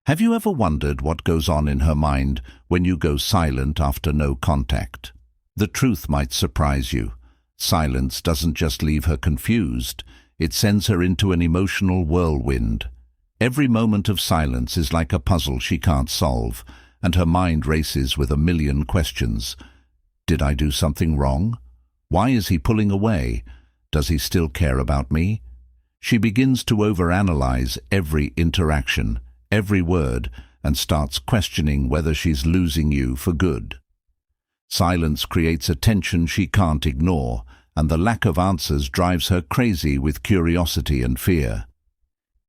Have you ever wondered what goes on in her mind when you go silent after no contact? The truth might surprise you. Silence doesn't just leave her confused, it sends her into an emotional whirlwind. Every moment of silence is like a puzzle she can't solve, and her mind races with a million questions. Did I do something wrong? Why is he pulling away? Does he still care about me? She begins to overanalyze every interaction, every word, and starts questioning whether she's losing you for good. Silence creates a tension she can't ignore, and the lack of answers drives her crazy with curiosity and fear.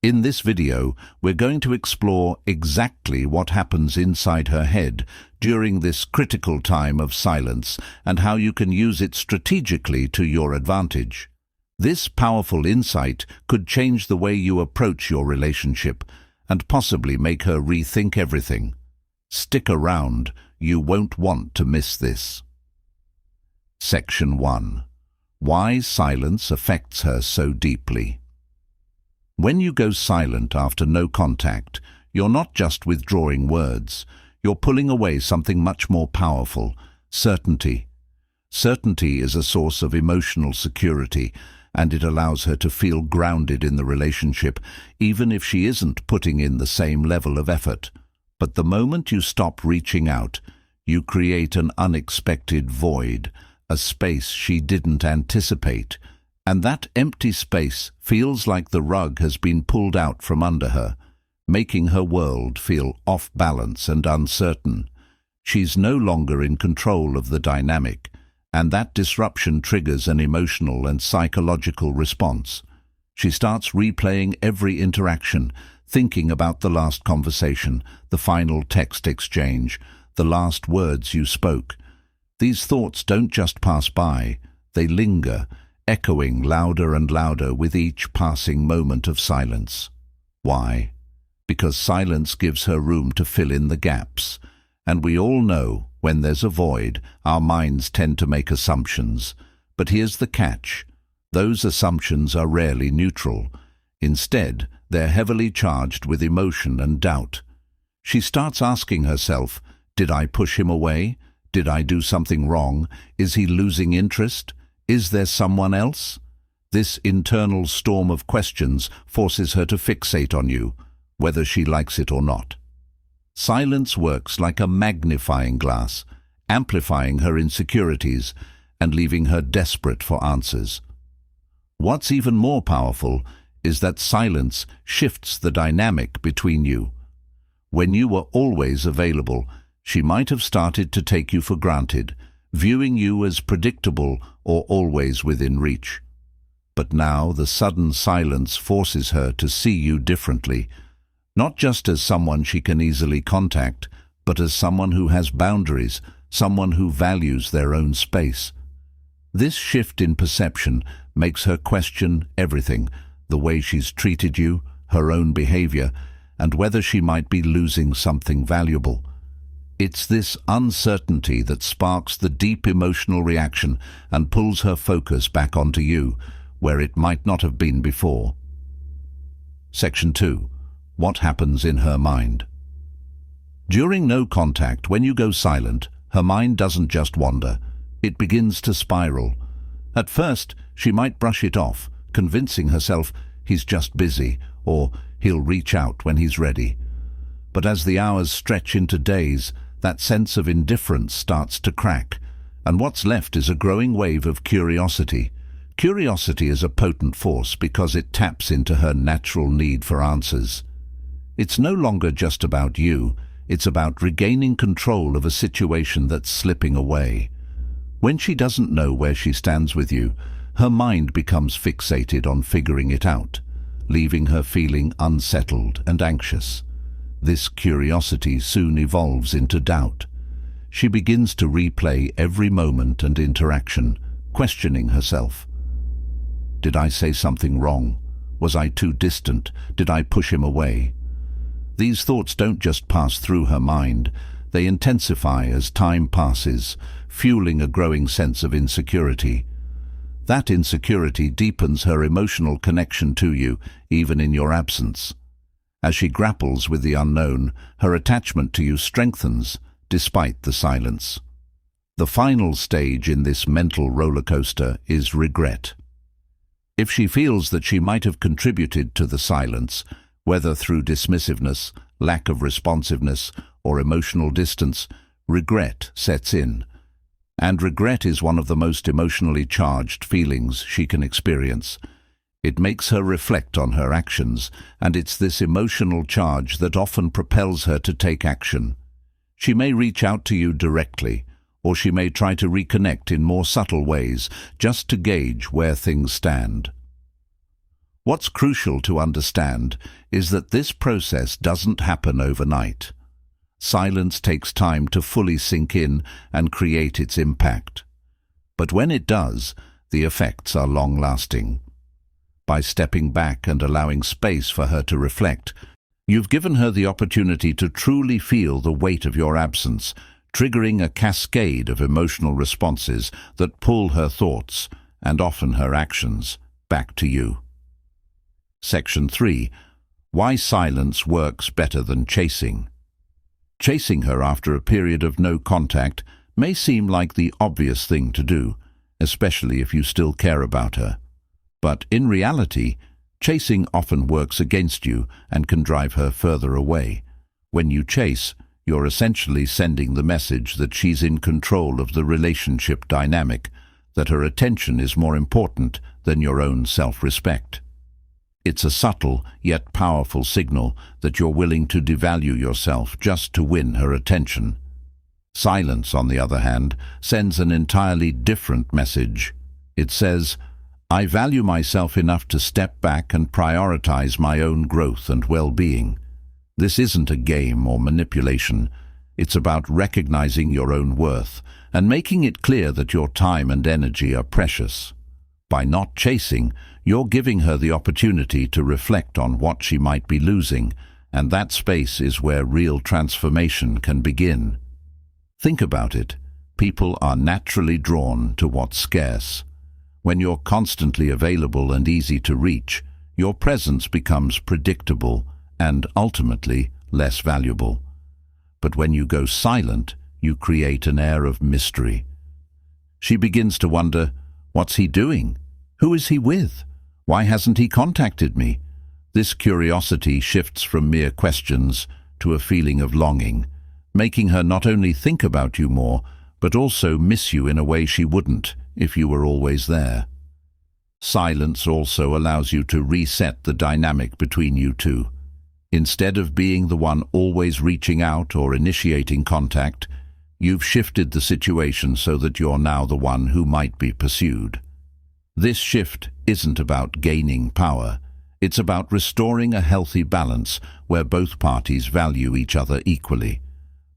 In this video, we're going to explore exactly what happens inside her head during this critical time of silence and how you can use it strategically to your advantage. This powerful insight could change the way you approach your relationship and possibly make her rethink everything. Stick around, you won't want to miss this. Section 1. Why silence affects her so deeply. When you go silent after no contact, you're not just withdrawing words, you're pulling away something much more powerful: certainty. Certainty is a source of emotional security, and it allows her to feel grounded in the relationship, even if she isn't putting in the same level of effort. But the moment you stop reaching out, you create an unexpected void, a space she didn't anticipate, and that empty space feels like the rug has been pulled out from under her, making her world feel off balance and uncertain. She's no longer in control of the dynamic, and that disruption triggers an emotional and psychological response. She starts replaying every interaction, thinking about the last conversation, the final text exchange, the last words you spoke. These thoughts don't just pass by, they linger, echoing louder and louder with each passing moment of silence. Why? Because silence gives her room to fill in the gaps. And we all know, when there's a void, our minds tend to make assumptions. But here's the catch. Those assumptions are rarely neutral. Instead, they're heavily charged with emotion and doubt. She starts asking herself, did I push him away? Did I do something wrong? Is he losing interest? Is there someone else? This internal storm of questions forces her to fixate on you, whether she likes it or not. Silence works like a magnifying glass, amplifying her insecurities and leaving her desperate for answers. What's even more powerful is that silence shifts the dynamic between you. When you were always available, she might have started to take you for granted, viewing you as predictable or always within reach. But now the sudden silence forces her to see you differently, not just as someone she can easily contact, but as someone who has boundaries, someone who values their own space. This shift in perception makes her question everything: the way she's treated you, her own behavior, and whether she might be losing something valuable. It's this uncertainty that sparks the deep emotional reaction and pulls her focus back onto you, where it might not have been before. Section 2. What happens in her mind? During no contact, when you go silent, her mind doesn't just wander, it begins to spiral. At first, she might brush it off, convincing herself he's just busy, or he'll reach out when he's ready. But as the hours stretch into days, that sense of indifference starts to crack, and what's left is a growing wave of curiosity. Curiosity is a potent force because it taps into her natural need for answers. It's no longer just about you, it's about regaining control of a situation that's slipping away. When she doesn't know where she stands with you, her mind becomes fixated on figuring it out, leaving her feeling unsettled and anxious. This curiosity soon evolves into doubt. She begins to replay every moment and interaction, questioning herself. Did I say something wrong? Was I too distant? Did I push him away? These thoughts don't just pass through her mind, they intensify as time passes, fueling a growing sense of insecurity. That insecurity deepens her emotional connection to you, even in your absence. As she grapples with the unknown, her attachment to you strengthens, despite the silence. The final stage in this mental roller coaster is regret. If she feels that she might have contributed to the silence, whether through dismissiveness, lack of responsiveness, or emotional distance, regret sets in. And regret is one of the most emotionally charged feelings she can experience. It makes her reflect on her actions, and it's this emotional charge that often propels her to take action. She may reach out to you directly, or she may try to reconnect in more subtle ways, just to gauge where things stand. What's crucial to understand is that this process doesn't happen overnight. Silence takes time to fully sink in and create its impact. But when it does, the effects are long-lasting. By stepping back and allowing space for her to reflect, you've given her the opportunity to truly feel the weight of your absence, triggering a cascade of emotional responses that pull her thoughts, and often her actions, back to you. Section 3. Why silence works better than chasing. Chasing her after a period of no contact may seem like the obvious thing to do, especially if you still care about her. But in reality, chasing often works against you and can drive her further away. When you chase, you're essentially sending the message that she's in control of the relationship dynamic, that her attention is more important than your own self-respect. It's a subtle yet powerful signal that you're willing to devalue yourself just to win her attention. Silence, on the other hand, sends an entirely different message. It says, I value myself enough to step back and prioritize my own growth and well-being. This isn't a game or manipulation. It's about recognizing your own worth and making it clear that your time and energy are precious. By not chasing, you're giving her the opportunity to reflect on what she might be losing, and that space is where real transformation can begin. Think about it. People are naturally drawn to what's scarce. When you're constantly available and easy to reach, your presence becomes predictable and ultimately less valuable. But when you go silent, you create an air of mystery. She begins to wonder, what's he doing? Who is he with? Why hasn't he contacted me? This curiosity shifts from mere questions to a feeling of longing, making her not only think about you more, but also miss you in a way she wouldn't if you were always there. Silence also allows you to reset the dynamic between you two. Instead of being the one always reaching out or initiating contact, you've shifted the situation so that you're now the one who might be pursued. This shift isn't about gaining power. It's about restoring a healthy balance where both parties value each other equally.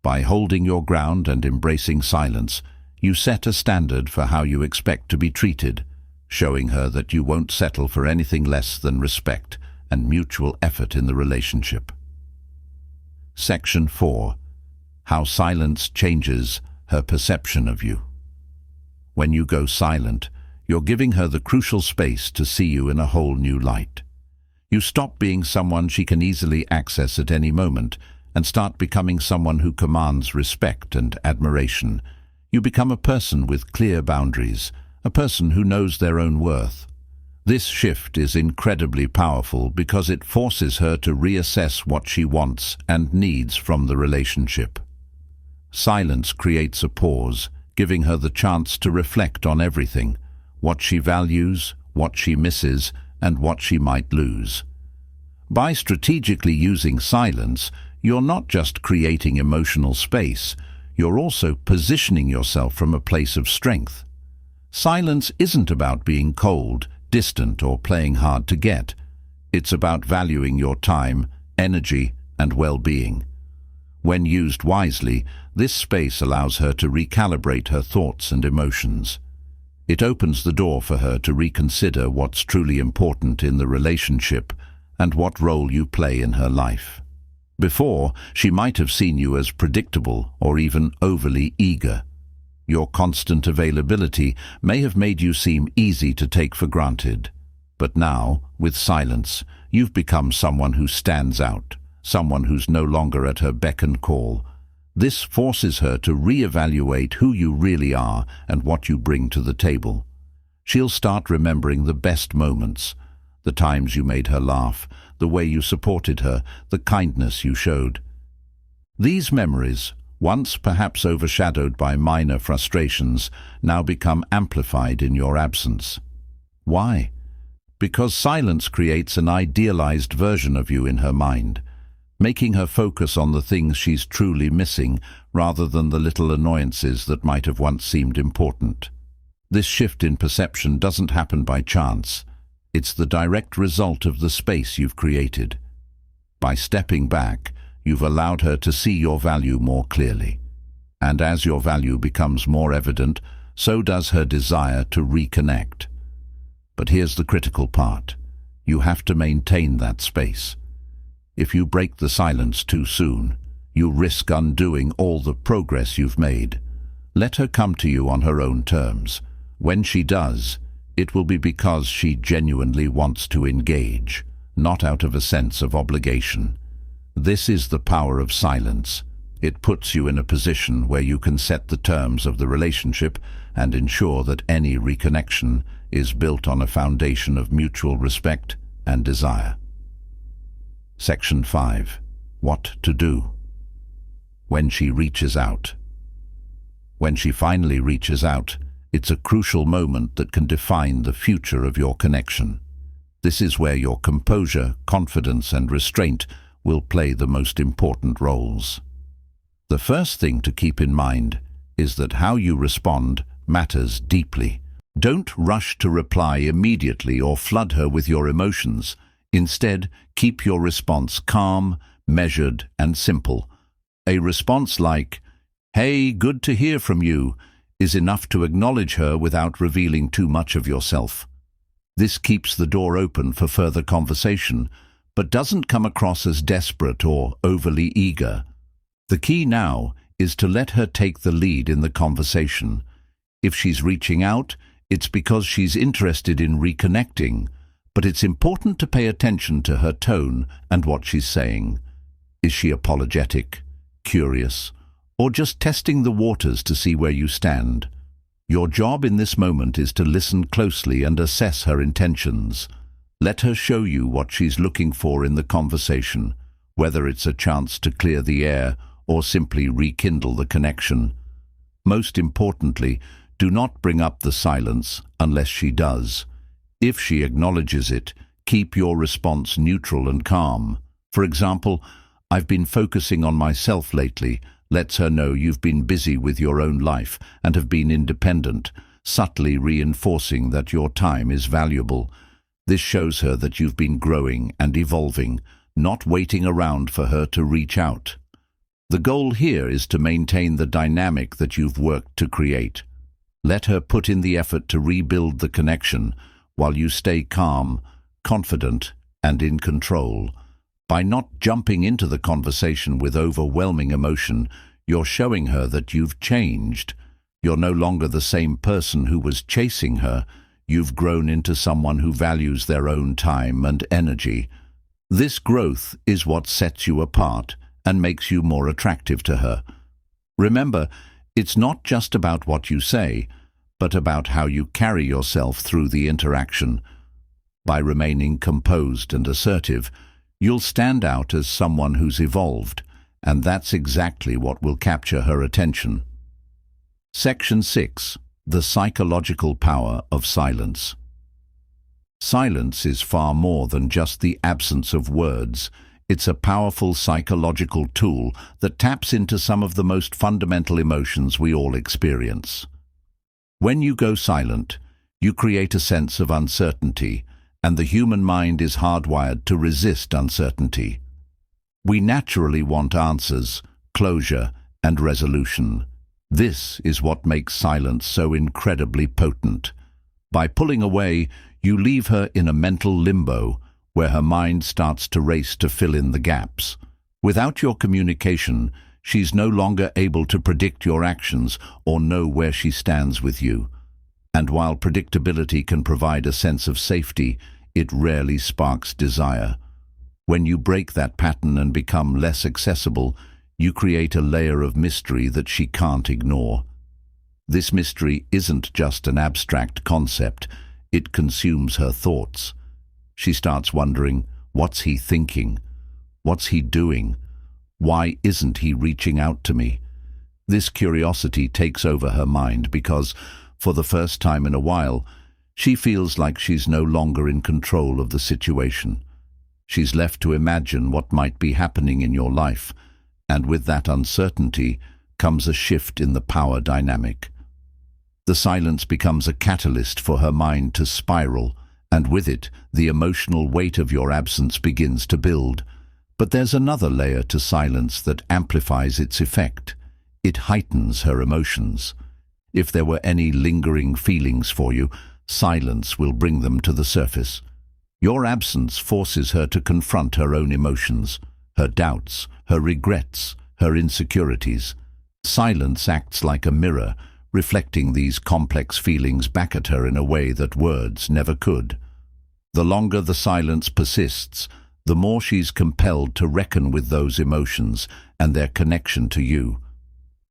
By holding your ground and embracing silence, you set a standard for how you expect to be treated, showing her that you won't settle for anything less than respect and mutual effort in the relationship. Section 4. How silence changes her perception of you. When you go silent, you're giving her the crucial space to see you in a whole new light. You stop being someone she can easily access at any moment and start becoming someone who commands respect and admiration. You become a person with clear boundaries, a person who knows their own worth. This shift is incredibly powerful because it forces her to reassess what she wants and needs from the relationship. Silence creates a pause, giving her the chance to reflect on everything, what she values, what she misses, and what she might lose. By strategically using silence, you're not just creating emotional space, you're also positioning yourself from a place of strength. Silence isn't about being cold, distant, or playing hard to get. It's about valuing your time, energy, and well-being. When used wisely, this space allows her to recalibrate her thoughts and emotions. It opens the door for her to reconsider what's truly important in the relationship and what role you play in her life. Before, she might have seen you as predictable or even overly eager. Your constant availability may have made you seem easy to take for granted. But now, with silence, you've become someone who stands out. someone who's no longer at her beck and call. This forces her to re-evaluate who you really are and what you bring to the table. She'll start remembering the best moments, the times you made her laugh, the way you supported her, the kindness you showed. These memories, once perhaps overshadowed by minor frustrations, now become amplified in your absence. Why? Because silence creates an idealized version of you in her mind, making her focus on the things she's truly missing rather than the little annoyances that might have once seemed important. This shift in perception doesn't happen by chance. It's the direct result of the space you've created. By stepping back, you've allowed her to see your value more clearly. And as your value becomes more evident, so does her desire to reconnect. But here's the critical part. You have to maintain that space. If you break the silence too soon, you risk undoing all the progress you've made. Let her come to you on her own terms. When she does, it will be because she genuinely wants to engage, not out of a sense of obligation. This is the power of silence. It puts you in a position where you can set the terms of the relationship and ensure that any reconnection is built on a foundation of mutual respect and desire. Section 5. What to do? When she reaches out. When she finally reaches out, it's a crucial moment that can define the future of your connection. This is where your composure, confidence, and restraint will play the most important roles. The first thing to keep in mind is that how you respond matters deeply. Don't rush to reply immediately or flood her with your emotions. Instead, keep your response calm, measured, and simple. A response like, "Hey, good to hear from you," is enough to acknowledge her without revealing too much of yourself. This keeps the door open for further conversation, but doesn't come across as desperate or overly eager. The key now is to let her take the lead in the conversation. If she's reaching out, it's because she's interested in reconnecting, but it's important to pay attention to her tone and what she's saying. Is she apologetic, curious, or just testing the waters to see where you stand? Your job in this moment is to listen closely and assess her intentions. Let her show you what she's looking for in the conversation, whether it's a chance to clear the air or simply rekindle the connection. Most importantly, do not bring up the silence unless she does. If she acknowledges it, keep your response neutral and calm. For example, "I've been focusing on myself lately," lets her know you've been busy with your own life and have been independent, subtly reinforcing that your time is valuable. This shows her that you've been growing and evolving, not waiting around for her to reach out. The goal here is to maintain the dynamic that you've worked to create. Let her put in the effort to rebuild the connection while you stay calm, confident, and in control. By not jumping into the conversation with overwhelming emotion, you're showing her that you've changed. You're no longer the same person who was chasing her. You've grown into someone who values their own time and energy. This growth is what sets you apart and makes you more attractive to her. Remember, it's not just about what you say, but about how you carry yourself through the interaction. By remaining composed and assertive, you'll stand out as someone who's evolved, and that's exactly what will capture her attention. Section 6. The psychological power of silence. Silence is far more than just the absence of words. It's a powerful psychological tool that taps into some of the most fundamental emotions we all experience. When you go silent, you create a sense of uncertainty, and the human mind is hardwired to resist uncertainty. We naturally want answers, closure, and resolution. This is what makes silence so incredibly potent. By pulling away, you leave her in a mental limbo, where her mind starts to race to fill in the gaps. Without your communication, she's no longer able to predict your actions or know where she stands with you. And while predictability can provide a sense of safety, it rarely sparks desire. When you break that pattern and become less accessible, you create a layer of mystery that she can't ignore. This mystery isn't just an abstract concept, it consumes her thoughts. She starts wondering, what's he thinking? What's he doing? Why isn't he reaching out to me? This curiosity takes over her mind because, for the first time in a while, she feels like she's no longer in control of the situation. She's left to imagine what might be happening in your life, and with that uncertainty comes a shift in the power dynamic. The silence becomes a catalyst for her mind to spiral, and with it, the emotional weight of your absence begins to build. But there's another layer to silence that amplifies its effect. It heightens her emotions. If there were any lingering feelings for you, silence will bring them to the surface. Your absence forces her to confront her own emotions, her doubts, her regrets, her insecurities. Silence acts like a mirror, reflecting these complex feelings back at her in a way that words never could. The longer the silence persists, the more she's compelled to reckon with those emotions and their connection to you.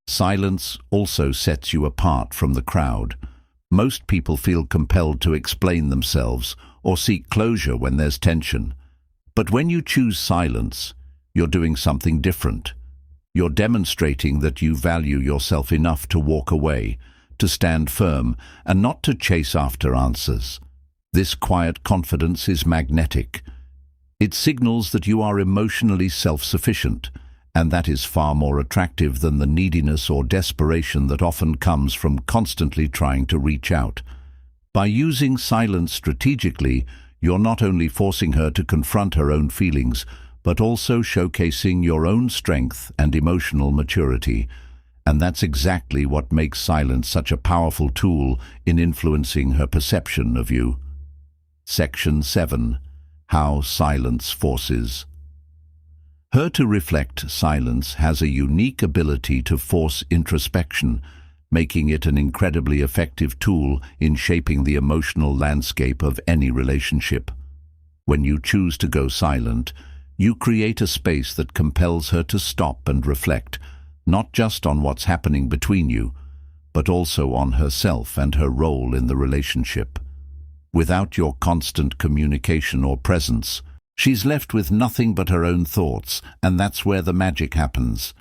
Silence also sets you apart from the crowd. Most people feel compelled to explain themselves or seek closure when there's tension. But when you choose silence, you're doing something different. You're demonstrating that you value yourself enough to walk away, to stand firm, and not to chase after answers. This quiet confidence is magnetic. It signals that you are emotionally self-sufficient, and that is far more attractive than the neediness or desperation that often comes from constantly trying to reach out. By using silence strategically, you're not only forcing her to confront her own feelings, but also showcasing your own strength and emotional maturity. And that's exactly what makes silence such a powerful tool in influencing her perception of you. Section 7. How silence forces. Her to reflect silence has a unique ability to force introspection, making it an incredibly effective tool in shaping the emotional landscape of any relationship. When you choose to go silent, you create a space that compels her to stop and reflect, not just on what's happening between you, but also on herself and her role in the relationship. Without your constant communication or presence, she's left with nothing but her own thoughts, and that's where the magic happens.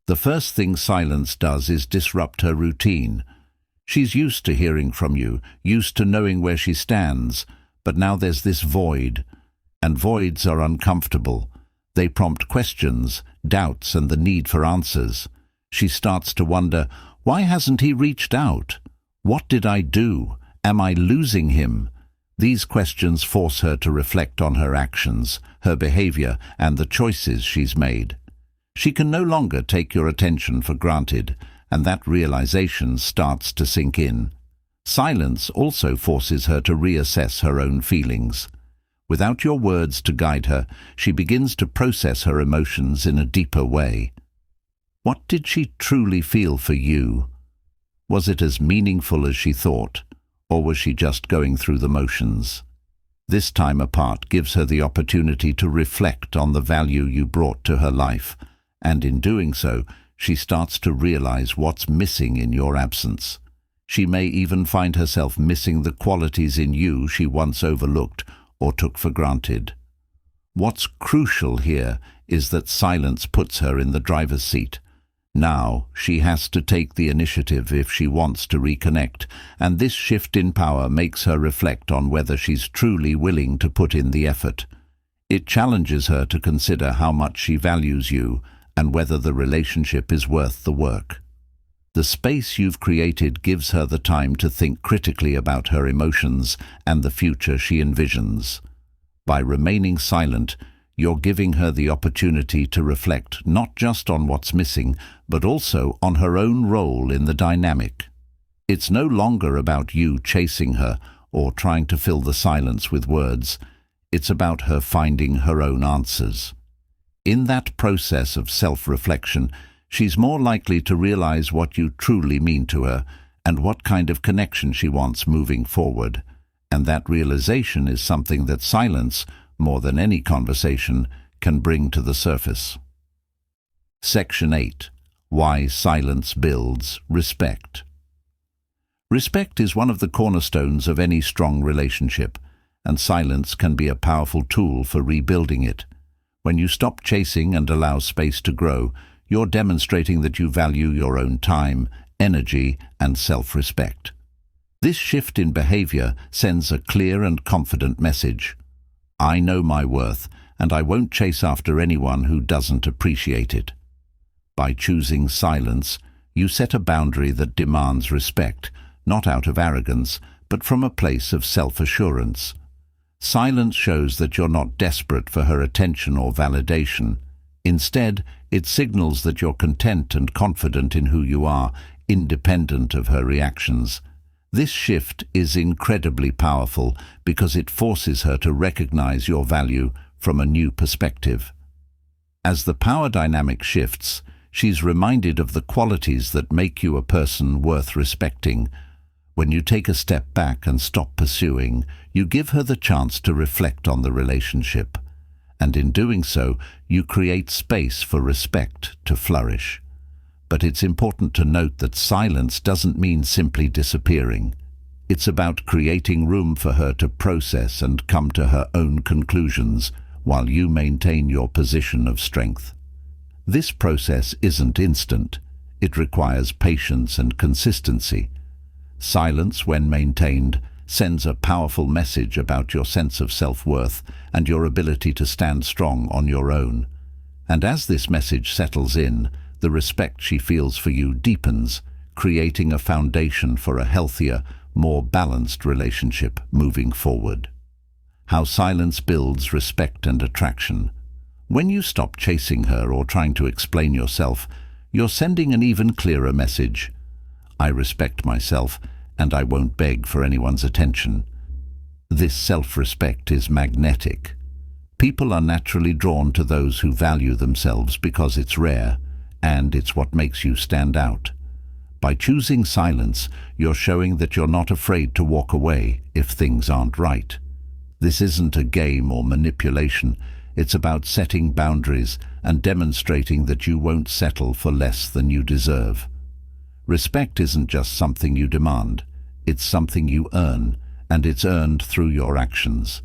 The first thing silence does is disrupt her routine. She's used to hearing from you, used to knowing where she stands, but now there's this void. And voids are uncomfortable. They prompt questions, doubts, and the need for answers. She starts to wonder, why hasn't he reached out? What did I do? Am I losing him? These questions force her to reflect on her actions, her behavior, and the choices she's made. She can no longer take your attention for granted, and that realization starts to sink in. Silence also forces her to reassess her own feelings. Without your words to guide her, she begins to process her emotions in a deeper way. What did she truly feel for you? Was it as meaningful as she thought, or was she just going through the motions? This time apart gives her the opportunity to reflect on the value you brought to her life, and in doing so, she starts to realize what's missing in your absence. She may even find herself missing the qualities in you she once overlooked or took for granted. What's crucial here is that silence puts her in the driver's seat. Now she has to take the initiative if she wants to reconnect, and this shift in power makes her reflect on whether she's truly willing to put in the effort. It challenges her to consider how much she values you and whether the relationship is worth the work. The space you've created gives her the time to think critically about her emotions and the future she envisions. By remaining silent, you're giving her the opportunity to reflect not just on what's missing, but also on her own role in the dynamic. It's no longer about you chasing her or trying to fill the silence with words. It's about her finding her own answers. In that process of self-reflection, she's more likely to realize what you truly mean to her and what kind of connection she wants moving forward. And that realization is something that silence, more than any conversation can bring to the surface. Section 8. Why silence builds respect. Respect is one of the cornerstones of any strong relationship, and silence can be a powerful tool for rebuilding it. When you stop chasing and allow space to grow, you're demonstrating that you value your own time, energy, and self-respect. This shift in behavior sends a clear and confident message. I know my worth, and I won't chase after anyone who doesn't appreciate it. By choosing silence, you set a boundary that demands respect, not out of arrogance, but from a place of self-assurance. Silence shows that you're not desperate for her attention or validation. Instead, it signals that you're content and confident in who you are, independent of her reactions. This shift is incredibly powerful because it forces her to recognize your value from a new perspective. As the power dynamic shifts, she's reminded of the qualities that make you a person worth respecting. When you take a step back and stop pursuing, you give her the chance to reflect on the relationship. And in doing so, you create space for respect to flourish. But it's important to note that silence doesn't mean simply disappearing. It's about creating room for her to process and come to her own conclusions while you maintain your position of strength. This process isn't instant. It requires patience and consistency. Silence, when maintained, sends a powerful message about your sense of self-worth and your ability to stand strong on your own. And as this message settles in, the respect she feels for you deepens, creating a foundation for a healthier, more balanced relationship moving forward. How silence builds respect and attraction. When you stop chasing her or trying to explain yourself, you're sending an even clearer message. I respect myself, and I won't beg for anyone's attention. This self-respect is magnetic. People are naturally drawn to those who value themselves because it's rare, and it's what makes you stand out. By choosing silence, you're showing that you're not afraid to walk away if things aren't right. This isn't a game or manipulation. It's about setting boundaries and demonstrating that you won't settle for less than you deserve. Respect isn't just something you demand. It's something you earn, and it's earned through your actions.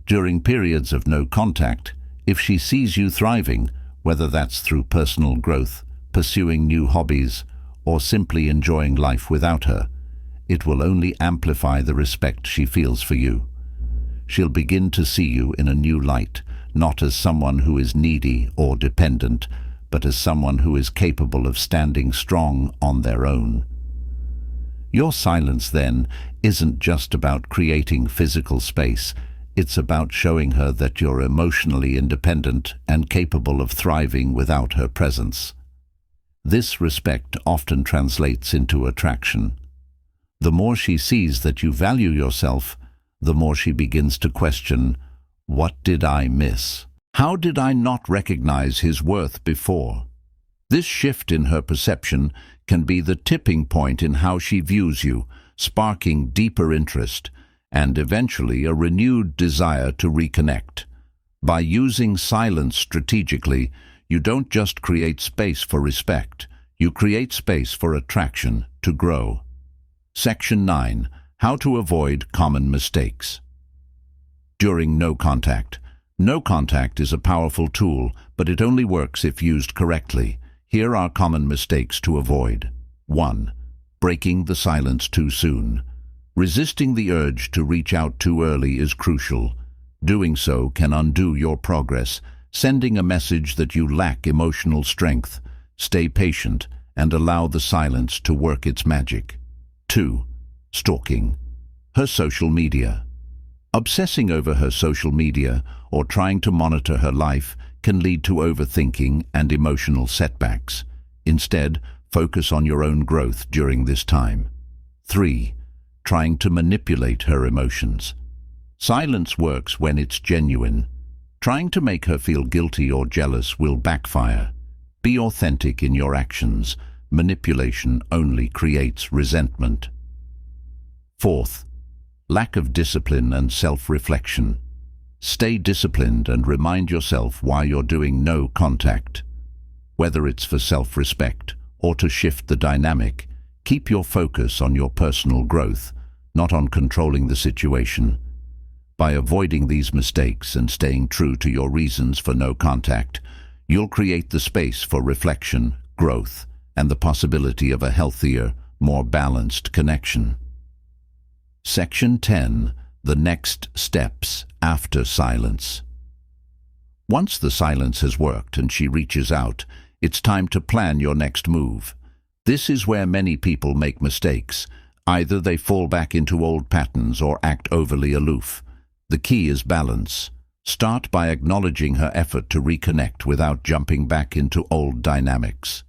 During periods of no contact, if she sees you thriving, whether that's through personal growth, pursuing new hobbies, or simply enjoying life without her, it will only amplify the respect she feels for you. She'll begin to see you in a new light, not as someone who is needy or dependent, but as someone who is capable of standing strong on their own. Your silence, then, isn't just about creating physical space. It's about showing her that you're emotionally independent and capable of thriving without her presence. This respect often translates into attraction. The more she sees that you value yourself, the more she begins to question, what did I miss? How did I not recognize his worth before? This shift in her perception can be the tipping point in how she views you, sparking deeper interest and eventually a renewed desire to reconnect. By using silence strategically, you don't just create space for respect, you create space for attraction to grow. Section 9. How to avoid common mistakes. During no contact. No contact is a powerful tool, but it only works if used correctly. Here are common mistakes to avoid. 1. Breaking the silence too soon. Resisting the urge to reach out too early is crucial. Doing so can undo your progress, sending a message that you lack emotional strength. Stay patient and allow the silence to work its magic. 2. Stalking. Her social media. Obsessing over her social media or trying to monitor her life can lead to overthinking and emotional setbacks. Instead, focus on your own growth during this time. 3. Trying to manipulate her emotions. Silence works when it's genuine. Trying to make her feel guilty or jealous will backfire. Be authentic in your actions. Manipulation only creates resentment. 4th, lack of discipline and self-reflection. Stay disciplined and remind yourself why you're doing no contact. Whether it's for self-respect or to shift the dynamic, keep your focus on your personal growth, not on controlling the situation. By avoiding these mistakes and staying true to your reasons for no contact, you'll create the space for reflection, growth, and the possibility of a healthier, more balanced connection. Section 10. The next steps after silence. Once the silence has worked and she reaches out, it's time to plan your next move. This is where many people make mistakes. Either they fall back into old patterns or act overly aloof. The key is balance. Start by acknowledging her effort to reconnect without jumping back into old dynamics.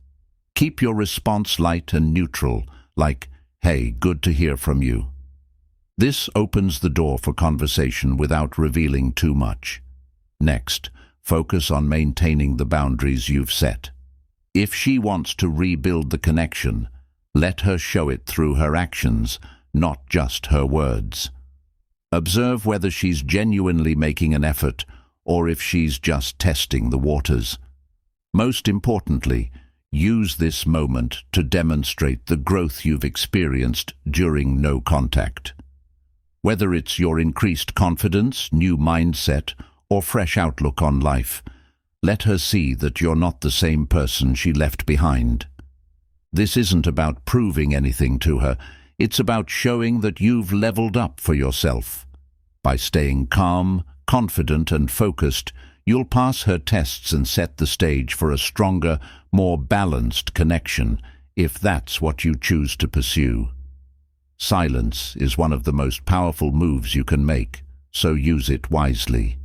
Keep your response light and neutral, like, "Hey, good to hear from you." This opens the door for conversation without revealing too much. Next, focus on maintaining the boundaries you've set. If she wants to rebuild the connection, let her show it through her actions, not just her words. Observe whether she's genuinely making an effort or if she's just testing the waters. Most importantly, use this moment to demonstrate the growth you've experienced during no contact. Whether it's your increased confidence, new mindset, or fresh outlook on life, let her see that you're not the same person she left behind. This isn't about proving anything to her, it's about showing that you've leveled up for yourself. By staying calm, confident, and focused, you'll pass her tests and set the stage for a stronger, more balanced connection, if that's what you choose to pursue. Silence is one of the most powerful moves you can make, so use it wisely.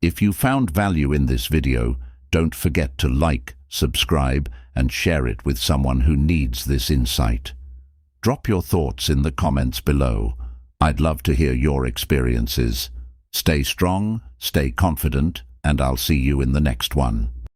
If you found value in this video, don't forget to like, subscribe, and share it with someone who needs this insight. Drop your thoughts in the comments below. I'd love to hear your experiences. Stay strong, stay confident, and I'll see you in the next one.